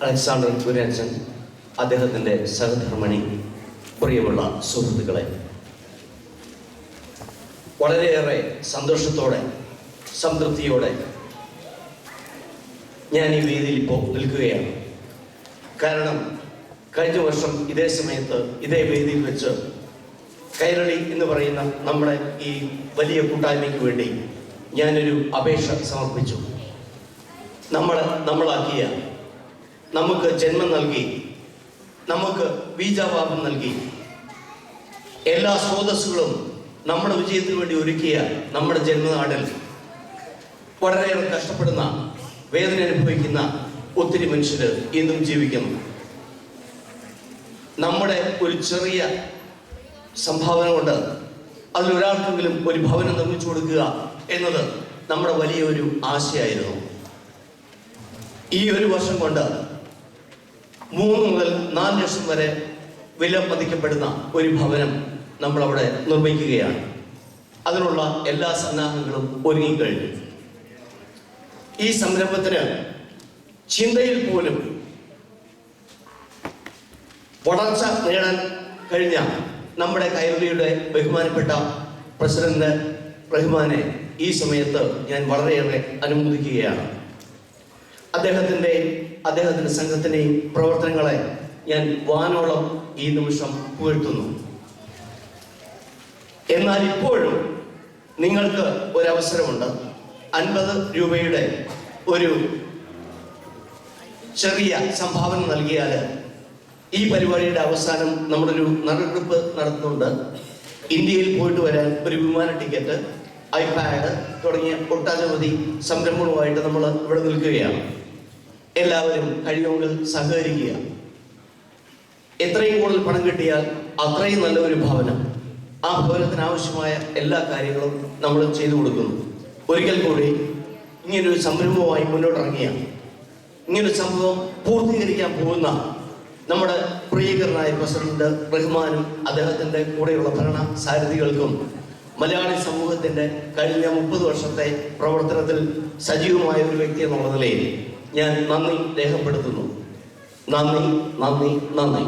Alexander Kuriachan, അദ്ദേഹത്തിൻ്റെ സഹധർമ്മിണി, പ്രിയമുള്ള സുഹൃത്തുക്കളെ, വളരെയേറെ സന്തോഷത്തോടെ സംതൃപ്തിയോടെ ഞാൻ ഈ വേദിയിൽ ഇപ്പോൾ നിൽക്കുകയാണ്. കാരണം കഴിഞ്ഞ വർഷം ഇതേ സമയത്ത് ഇതേ വേദിയിൽ വെച്ച് കൈരളി എന്ന് പറയുന്ന നമ്മുടെ ഈ വലിയ കൂട്ടായ്മയ്ക്ക് വേണ്ടി ഞാനൊരു അപേക്ഷ സമർപ്പിച്ചു. നമ്മളാക്കിയ, നമുക്ക് ജന്മം നൽകി, നമുക്ക് ബീജാവാപം നൽകി, എല്ലാ സ്രോതസ്സുകളും നമ്മുടെ വിജയത്തിന് വേണ്ടി ഒരുക്കിയ നമ്മുടെ ജന്മനാടിൽ വളരെയേറെ കഷ്ടപ്പെടുന്ന, വേദന അനുഭവിക്കുന്ന ഒത്തിരി മനുഷ്യർ ഇന്നും ജീവിക്കുന്നു. നമ്മുടെ ഒരു ചെറിയ സംഭാവന കൊണ്ട് അതിലൊരാൾക്കെങ്കിലും ഒരു ഭവനം നിർമ്മിച്ചു കൊടുക്കുക എന്നത് നമ്മുടെ വലിയൊരു ആശയായിരുന്നു. ഈ ഒരു വർഷം കൊണ്ട് 3 മുതൽ 4 ലക്ഷം വരെ വില മതിക്കപ്പെടുന്ന ഒരു ഭവനം നമ്മളവിടെ നിർമ്മിക്കുകയാണ്. അതിനുള്ള എല്ലാ സന്നാഹങ്ങളും ഒരുങ്ങിക്കഴിഞ്ഞു. ഈ സംരംഭത്തിന് ചിന്തയിൽ പോലും വളർച്ച നേടാൻ കഴിഞ്ഞ നമ്മുടെ കൈരളിയുടെ ബഹുമാനപ്പെട്ട പ്രസിഡന്റ് റഹ്മാനെ ഈ സമയത്ത് ഞാൻ വളരെയേറെ അനുമോദിക്കുകയാണ്. അദ്ദേഹത്തിൻ്റെ സംഘത്തിൻ്റെയും പ്രവർത്തനങ്ങളെ ഞാൻ വാനോളം ഈ നിമിഷം പുകഴ്ത്തുന്നു. എന്നാൽ ഇപ്പോഴും നിങ്ങൾക്ക് ഒരവസരമുണ്ട്. 50 രൂപയുടെ ഒരു ചെറിയ സംഭാവന നൽകിയാൽ ഈ പരിപാടിയുടെ അവസാനം നമ്മളൊരു നറുക്കെടുപ്പ് നടത്തുന്നുണ്ട്. ഇന്ത്യയിൽ പോയിട്ട് വരാൻ ഒരു വിമാന ടിക്കറ്റ്, ഐപാഡ് തുടങ്ങിയ ഒട്ടനവധി സംരംഭങ്ങളുമായിട്ട് നമ്മൾ ഇവിടെ നിൽക്കുകയാണ്. എല്ലാവരും കഴിയുമെങ്കിൽ സഹകരിക്കുക. എത്രയും കൂടുതൽ പണം കിട്ടിയാൽ അത്രയും നല്ല ഒരു ഭവനം, ആ ഭവനത്തിന് ആവശ്യമായ എല്ലാ കാര്യങ്ങളും നമ്മൾ ചെയ്തു കൊടുക്കുന്നു. ഒരിക്കൽ കൂടി ഇങ്ങനൊരു സംരംഭവുമായി മുന്നോട്ടിറങ്ങിയ, ഇങ്ങനൊരു സംഭവം പൂർത്തീകരിക്കാൻ പോകുന്ന നമ്മുടെ പ്രിയകരനായ പ്രസിഡന്റ് റഹ്മാനും അദ്ദേഹത്തിൻ്റെ കൂടെയുള്ള ഭരണ സാരഥികൾക്കും മലയാളി സമൂഹത്തിൻ്റെ കഴിഞ്ഞ 30 വർഷത്തെ പ്രവർത്തനത്തിൽ സജീവമായ ഒരു വ്യക്തി എന്നുള്ള നിലയിൽ ഞാൻ നന്ദി രേഖപ്പെടുത്തുന്നു. നന്ദി.